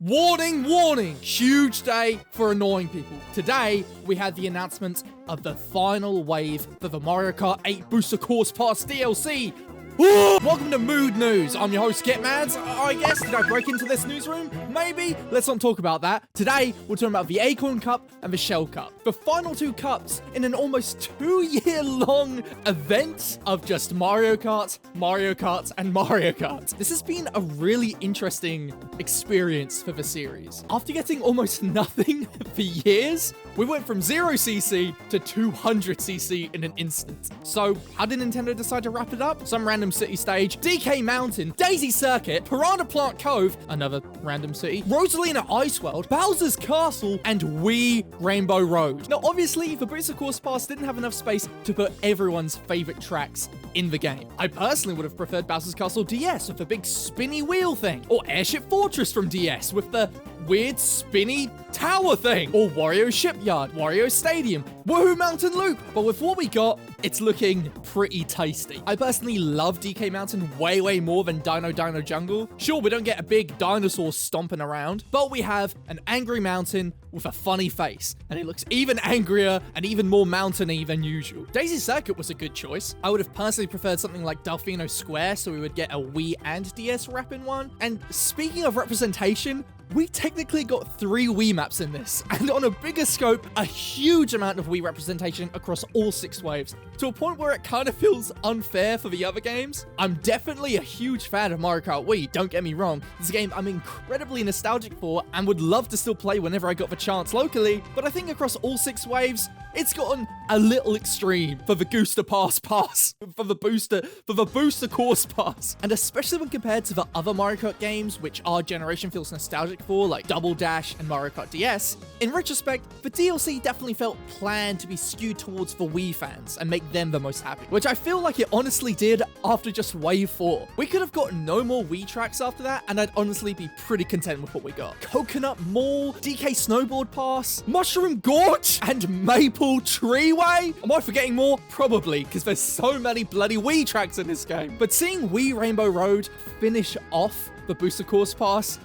Warning, warning! Huge day for annoying people. Today, we had the announcement of the final wave for the Mario Kart 8 Booster Course Pass DLC. Ooh! Welcome to Mood News. I'm your host, GetMadz. I guess, did I break into this newsroom? Maybe. Let's not talk about that. Today, we're talking about the Acorn Cup and the Shell Cup. The final two cups in an almost 2-year-long event of just Mario Kart, Mario Kart, and Mario Kart. This has been a really interesting experience for the series. After getting almost nothing for years, we went from 0cc to 200cc in an instant. So, how did Nintendo decide to wrap it up? Some random city stage, DK Mountain, Daisy Circuit, Piranha Plant Cove, another random city, Rosalina Ice World, Bowser's Castle, and Wii Rainbow Road. Now, obviously, the Booster Course Pass didn't have enough space to put everyone's favorite tracks in the game. I personally would have preferred Bowser's Castle DS with the big spinny wheel thing, or Airship Fortress from DS with the weird spinny tower thing, or Wario Shipyard, Wario Stadium, Woohoo Mountain Loop. But with what we got, it's looking pretty tasty. I personally love DK Mountain way more than Dino Jungle. Sure, we don't get a big dinosaur stomping around, but we have an angry mountain with a funny face, and it looks even angrier and even more mountainy than usual. Daisy Circuit was a good choice. I would have personally preferred something like Delfino Square, so we would get a Wii and DS wrap in one. And speaking of representation, we technically got 3 Wii maps in this, and on a bigger scope, a huge amount of Wii representation across all 6 waves, to a point where it kind of feels unfair for the other games. I'm definitely a huge fan of Mario Kart Wii, don't get me wrong. It's a game I'm incredibly nostalgic for and would love to still play whenever I got the chance locally, but I think across all 6 waves, it's gotten a little extreme for the Booster Pass, for the Booster Course Pass. And especially when compared to the other Mario Kart games, which our generation feels nostalgic for, like Double Dash and Mario Kart DS, in retrospect, the DLC definitely felt planned to be skewed towards the Wii fans and make them the most happy, which I feel like it honestly did after just Wave 4. We could have got no more Wii tracks after that, and I'd honestly be pretty content with what we got. Coconut Mall, DK Snowboard Pass, Mushroom Gorge, and Maple Treeway? Am I forgetting more? Probably, because there's so many bloody Wii tracks in this game. But seeing Wii Rainbow Road finish off the Booster Course Pass,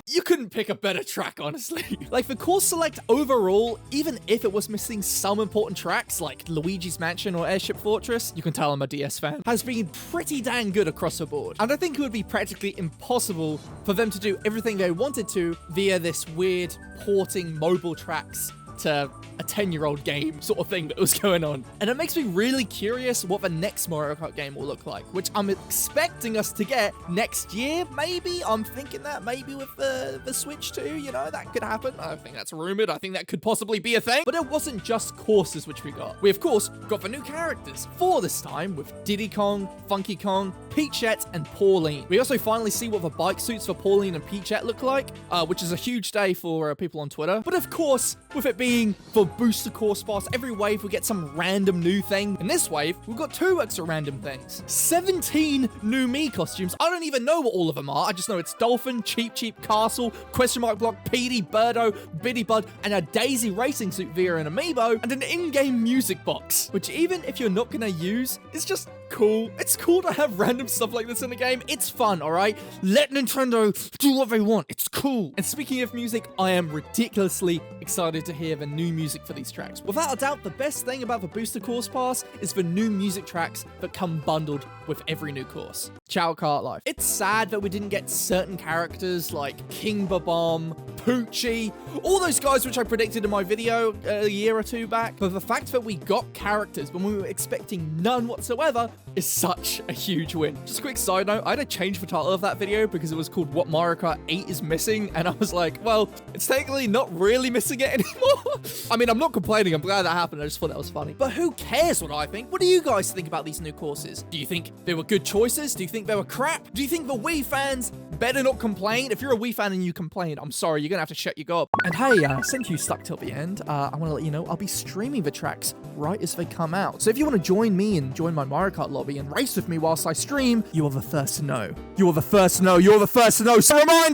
you couldn't pick a better track, honestly. Like, the course select overall, even if it was missing some important tracks like Luigi's Mansion or Airship Fortress, you can tell I'm a DS fan, has been pretty dang good across the board. And I think it would be practically impossible for them to do everything they wanted to via this weird porting mobile tracks to a 10-year-old game sort of thing that was going on. And it makes me really curious what the next Mario Kart game will look like, which I'm expecting us to get next year, maybe. I'm thinking that maybe with the Switch too, you know, that could happen. I think that's rumored. I think that could possibly be a thing. But it wasn't just courses which we got. We, of course, got the new characters for this time with Diddy Kong, Funky Kong, Peachette, and Pauline. We also finally see what the bike suits for Pauline and Peachette look like, which is a huge day for people on Twitter. But of course, with it being for Booster Course Pass, every wave we get some random new thing. In this wave, we've got 2 extra random things. 17 new Mii costumes. I don't even know what all of them are. I just know it's Dolphin, Cheep Castle, Question Mark Block, Petey, Birdo, Biddy Bud, and a Daisy racing suit via an amiibo, and an in-game music box, which even if you're not gonna use, it's just cool. It's cool to have random stuff like this in the game. It's fun, alright? Let Nintendo do what they want. It's cool. And speaking of music, I am ridiculously excited to hear the new music for these tracks. Without a doubt, the best thing about the Booster Course Pass is the new music tracks that come bundled with every new course. Ciao Kart Life. It's sad that we didn't get certain characters like King Babom, Poochie, all those guys which I predicted in my video a year or 2 back. But the fact that we got characters when we were expecting none whatsoever is such a huge win. Just a quick side note, I had to change the title of that video because it was called What Mario Kart 8 is Missing, and I was like, well, it's technically not really missing it anymore. I mean, I'm not complaining, I'm glad that happened, I just thought that was funny. But who cares what I think? What do you guys think about these new courses? Do you think they were good choices? Do you think they were crap? Do you think the Wii fans better not complain? If you're a Wii fan and you complain, I'm sorry, you're gonna have to shut your gob. And hey, since you stuck till the end, I want to let you know I'll be streaming the tracks right as they come out. So if you want to join me and join my Mario Kart lobby and race with me whilst I stream, you are the first to know. You are the first to know. You're the first to know. So remind